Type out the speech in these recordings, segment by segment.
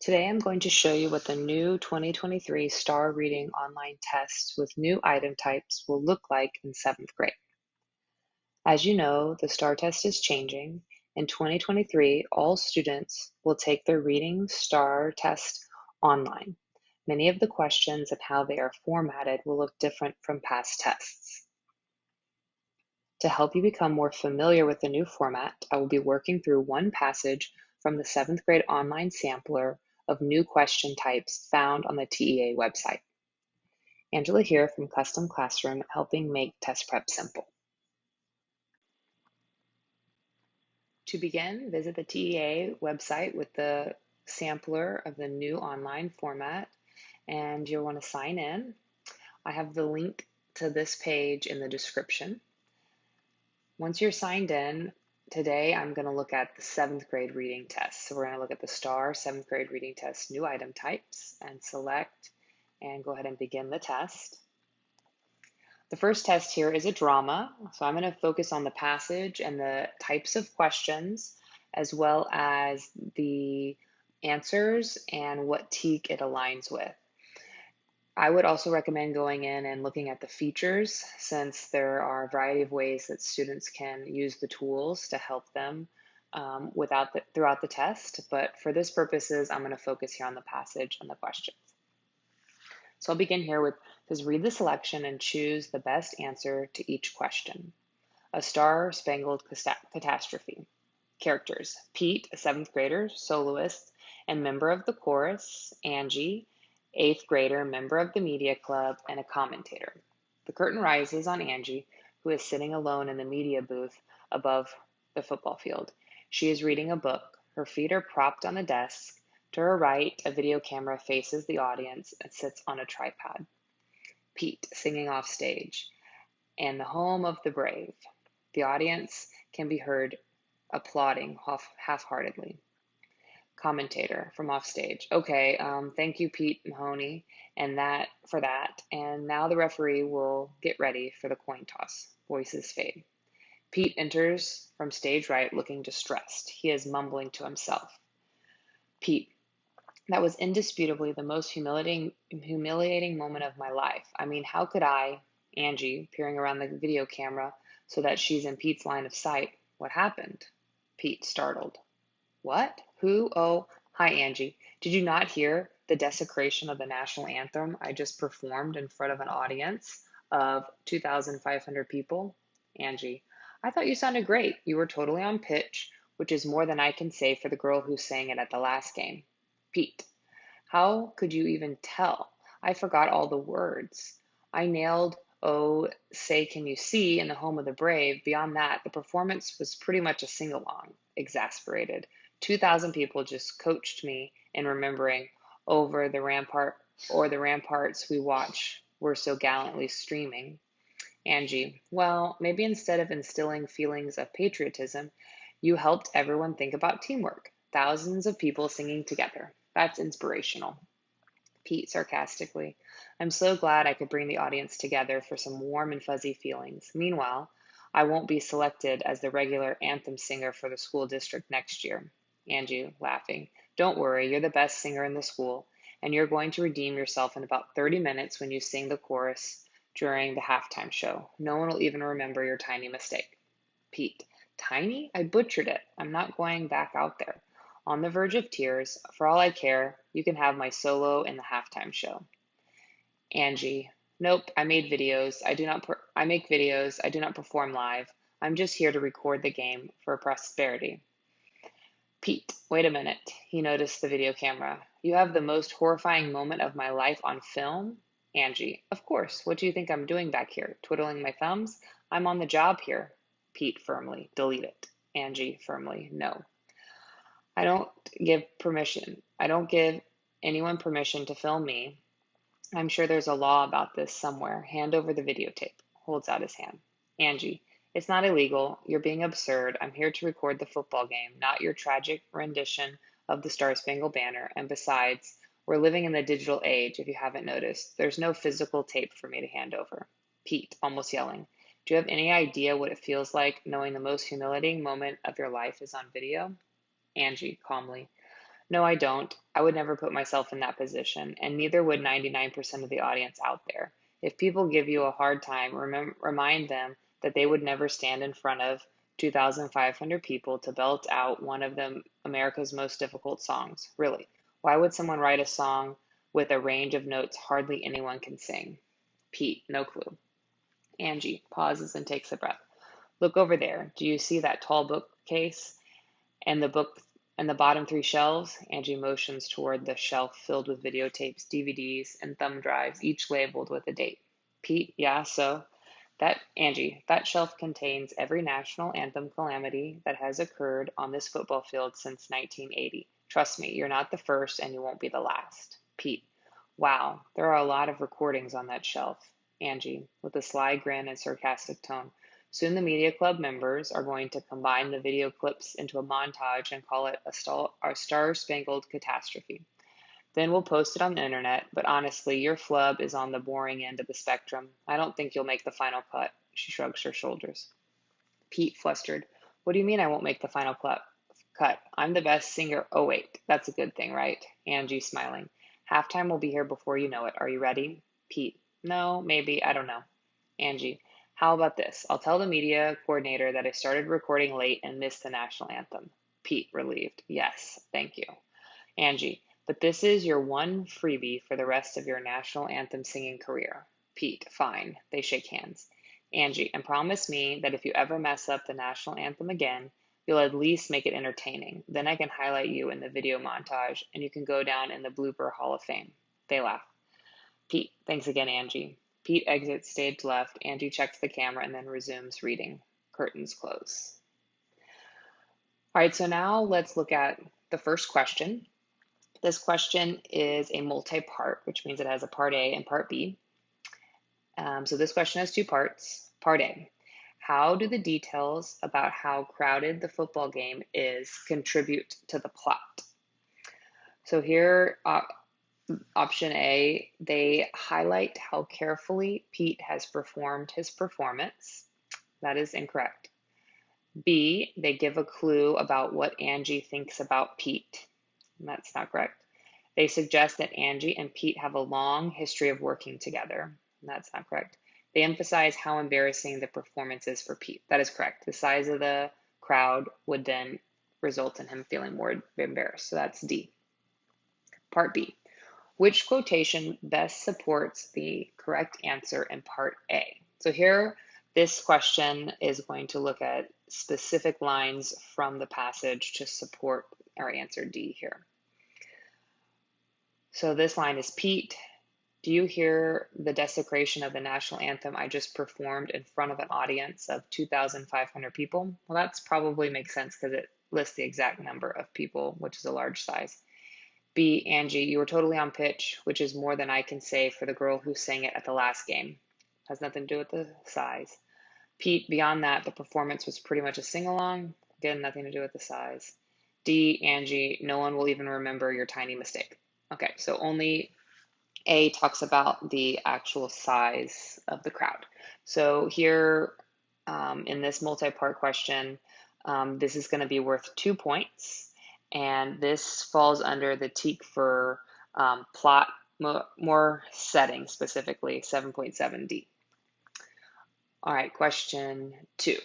Today I'm going to show you what the new 2023 STAAR Reading Online test with new item types will look like in 7th grade. As you know, the STAAR test is changing. In 2023, all students will take their Reading STAAR test online. Many of the questions and how they are formatted will look different from past tests. To help you become more familiar with the new format, I will be working through one passage from the 7th grade online sampler of new question types found on the TEA website. Angela here from Custom Classroom, helping make test prep simple. To begin, visit the TEA website with the sampler of the new online format, and you'll want to sign in. I have the link to this page in the description. Once you're signed in, today I'm going to look at the 7th grade reading test. So we're going to look at the STAAR 7th grade reading test new item types and select and go ahead and begin the test. The first test here is a drama. So I'm going to focus on the passage and the types of questions as well as the answers and what TEAC it aligns with. I would also recommend going in and looking at the features, since there are a variety of ways that students can use the tools to help them throughout the test. But for this purposes, I'm going to focus here on the passage and the questions. So I'll begin here with, says read the selection and choose the best answer to each question. A star-spangled catastrophe. Characters: Pete, a 7th grader, soloist, and member of the chorus; Angie, 8th grader, member of the media club, and a commentator. The curtain rises on Angie, who is sitting alone in the media booth above the football field. She is reading a book. Her feet are propped on a desk. To her right, a video camera faces the audience and sits on a tripod. Pete, singing off stage, and the home of the brave. The audience can be heard applauding half-heartedly. Commentator from offstage. Okay, thank you, Pete Mahoney, and for that. And now the referee will get ready for the coin toss. Voices fade. Pete enters from stage right looking distressed. He is mumbling to himself. Pete: that was indisputably the most humiliating moment of my life. I mean, how could I? Angie, peering around the video camera so that she's in Pete's line of sight. What happened? Pete, startled. What? Who? Oh, hi, Angie. Did you not hear the desecration of the national anthem I just performed in front of an audience of 2,500 people? Angie: I thought you sounded great. You were totally on pitch, which is more than I can say for the girl who sang it at the last game. Pete: how could you even tell? I forgot all the words. I nailed "Oh, Say Can You See" in the home of the brave. Beyond that, the performance was pretty much a sing-along. Exasperated. 2,000 people just coached me in remembering over the rampart or the ramparts we watch were so gallantly streaming. Angie: well, maybe instead of instilling feelings of patriotism, you helped everyone think about teamwork. Thousands of people singing together. That's inspirational. Pete, sarcastically: I'm so glad I could bring the audience together for some warm and fuzzy feelings. Meanwhile, I won't be selected as the regular anthem singer for the school district next year. Angie, laughing: don't worry, you're the best singer in the school, and you're going to redeem yourself in about 30 minutes when you sing the chorus during the halftime show. No one will even remember your tiny mistake. Pete: tiny? I butchered it. I'm not going back out there. On the verge of tears, for all I care, you can have my solo in the halftime show. Angie: nope, I make videos. I do not perform live. I'm just here to record the game for prosperity. Pete: wait a minute. He noticed the video camera. You have the most horrifying moment of my life on film? Angie: of course. What do you think I'm doing back here? Twiddling my thumbs? I'm on the job here. Pete, firmly: delete it. Angie, firmly: no. I don't I don't give anyone permission to film me. I'm sure there's a law about this somewhere. Hand over the videotape. Holds out his hand. Angie: it's not illegal. You're being absurd. I'm here to record the football game, not your tragic rendition of the Star Spangled Banner. And besides, we're living in the digital age, if you haven't noticed. There's no physical tape for me to hand over. Pete, almost yelling: do you have any idea what it feels like knowing the most humiliating moment of your life is on video? Angie, calmly: No, I don't. I would never put myself in that position, and neither would 99% of the audience out there. If people give you a hard time, remind them that they would never stand in front of 2,500 people to belt out one of America's most difficult songs. Really. Why would someone write a song with a range of notes hardly anyone can sing? Pete, no clue. Angie pauses and takes a breath. Look over there. Do you see that tall bookcase and the book and the bottom three shelves? Angie motions toward the shelf filled with videotapes, DVDs, and thumb drives, each labeled with a date. Pete, yeah, so that shelf contains every national anthem calamity that has occurred on this football field since 1980. Trust me, you're not the first and you won't be the last. Pete, wow, there are a lot of recordings on that shelf. Angie, with a sly grin and sarcastic tone. Soon the media club members are going to combine the video clips into a montage and call it a star-spangled catastrophe. Then we'll post it on the internet, but honestly, your flub is on the boring end of the spectrum. I don't think you'll make the final cut. She shrugs her shoulders. Pete, flustered. What do you mean I won't make the final cut? I'm the best singer. Oh, wait, that's a good thing, right? Angie, smiling. Halftime will be here before you know it. Are you ready? Pete, no, maybe, I don't know. Angie, how about this? I'll tell the media coordinator that I started recording late and missed the national anthem. Pete, relieved. Yes, thank you. Angie, but this is your one freebie for the rest of your national anthem singing career. Pete, fine. They shake hands. Angie, and promise me that if you ever mess up the national anthem again, you'll at least make it entertaining. Then I can highlight you in the video montage and you can go down in the blooper hall of fame. They laugh. Pete, thanks again, Angie. Pete exits stage left. Angie checks the camera and then resumes reading. Curtains close. All right, so now let's look at the first question. This question is a multi-part, which means it has a part A and part B. So this question has two parts. Part A, how do the details about how crowded the football game is contribute to the plot? So here, option A, they highlight how carefully Pete has performed his performance. That is incorrect. B, they give a clue about what Angie thinks about Pete. That's not correct. They suggest that Angie and Pete have a long history of working together. That's not correct. They emphasize how embarrassing the performance is for Pete. That is correct. The size of the crowd would then result in him feeling more embarrassed. So that's D. Part B. Which quotation best supports the correct answer in part A? So here, this question is going to look at specific lines from the passage to support our answer D here. So this line is, Pete, do you hear the desecration of the national anthem I just performed in front of an audience of 2,500 people? Well, that's probably makes sense because it lists the exact number of people, which is a large size. B, Angie, you were totally on pitch, which is more than I can say for the girl who sang it at the last game. Has nothing to do with the size. Pete, beyond that, the performance was pretty much a sing-along. Again, nothing to do with the size. D, Angie, no one will even remember your tiny mistake. Okay, so only A talks about the actual size of the crowd. So here in this multi-part question, this is going to be worth 2 points. And this falls under the TEAC for plot more setting, specifically 7.7D. All right, question 2.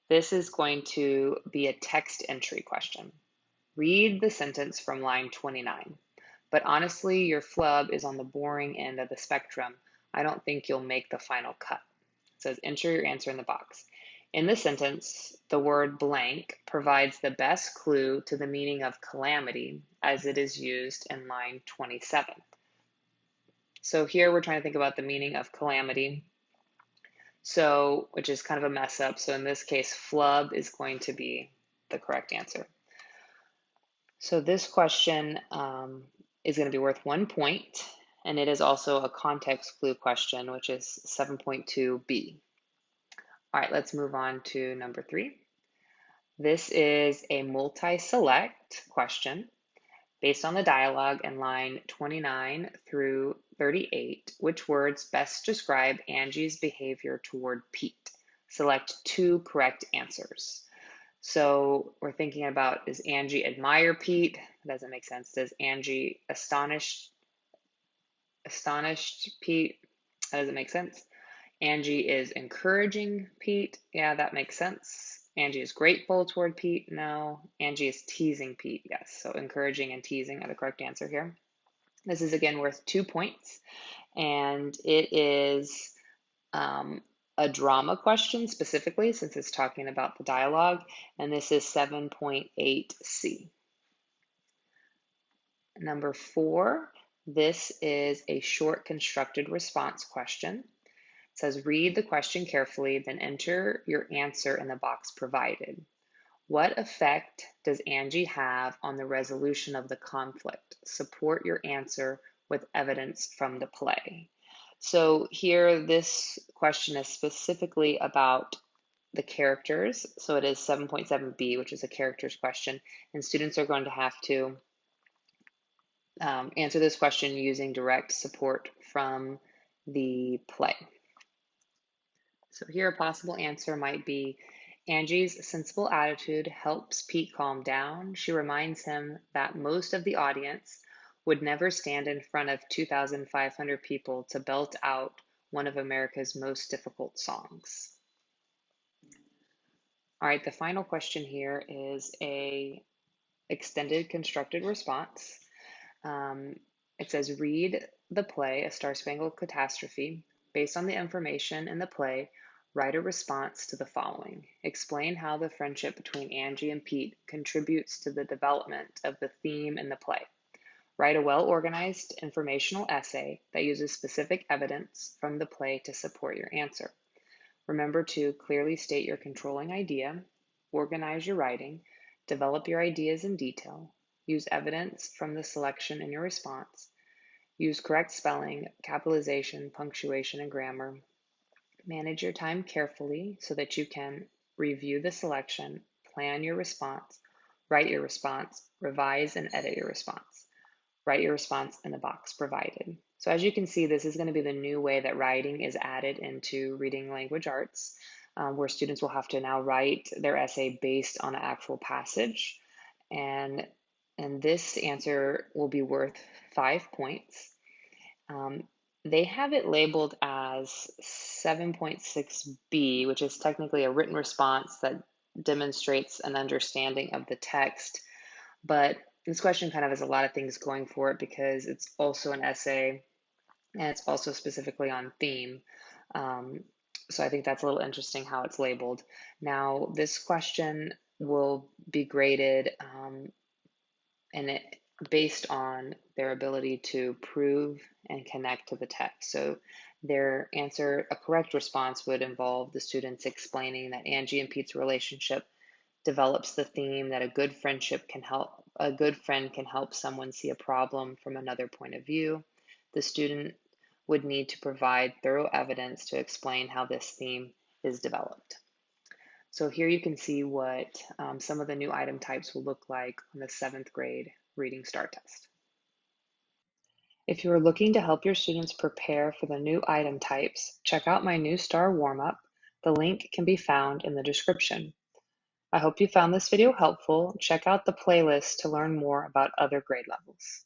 This is going to be a text entry question. Read the sentence from line 29. But honestly, your flub is on the boring end of the spectrum. I don't think you'll make the final cut. It says, enter your answer in the box. In this sentence, the word blank provides the best clue to the meaning of calamity as it is used in line 27. So here we're trying to think about the meaning of calamity. So, which is kind of a mess up. So in this case, flub is going to be the correct answer. So this question is going to be worth 1 point, and it is also a context clue question, which is 7.2b. All right, let's move on to number 3. This is a multi-select question based on the dialogue in line 29 through 38. Which words best describe Angie's behavior toward Pete? Select 2 correct answers. So we're thinking about, does Angie admire Pete? That doesn't make sense. Does Angie astonished Pete? That doesn't make sense. Angie is encouraging Pete. Yeah, that makes sense. Angie is grateful toward Pete. No. Angie is teasing Pete. Yes. So encouraging and teasing are the correct answer here. This is again worth 2 points, and it is a drama question specifically since it's talking about the dialogue, and this is 7.8C. Number 4, this is a short constructed response question. It says, read the question carefully, then enter your answer in the box provided. What effect does Angie have on the resolution of the conflict? Support your answer with evidence from the play. So here, this question is specifically about the characters. So it is 7.7b, which is a characters question, and students are going to have to answer this question using direct support from the play. So here a possible answer might be, Angie's sensible attitude helps Pete calm down. She reminds him that most of the audience would never stand in front of 2,500 people to belt out one of America's most difficult songs. All right, the final question here is a extended constructed response. It says, read the play, A Star-Spangled Catastrophe. Based on the information in the play, write a response to the following. Explain how the friendship between Angie and Pete contributes to the development of the theme in the play. Write a well-organized informational essay that uses specific evidence from the play to support your answer. Remember to clearly state your controlling idea, organize your writing, develop your ideas in detail, use evidence from the selection in your response, use correct spelling, capitalization, punctuation, and grammar. Manage your time carefully so that you can review the selection, plan your response, write your response, revise and edit your response. Write your response in the box provided. So as you can see, this is going to be the new way that writing is added into reading language arts, where students will have to now write their essay based on an actual passage. And this answer will be worth 5 points. They have it labeled as 7.6b, which is technically a written response that demonstrates an understanding of the text. But this question kind of has a lot of things going for it because it's also an essay and it's also specifically on theme. So I think that's a little interesting how it's labeled. Now, this question will be graded based on their ability to prove and connect to the text. So their answer, a correct response would involve the students explaining that Angie and Pete's relationship develops the theme that a good friend can help someone see a problem from another point of view. The student would need to provide thorough evidence to explain how this theme is developed. So here you can see what some of the new item types will look like on the 7th grade Reading STAAR test. If you are looking to help your students prepare for the new item types, check out my new STAAR warm-up. The link can be found in the description. I hope you found this video helpful. Check out the playlist to learn more about other grade levels.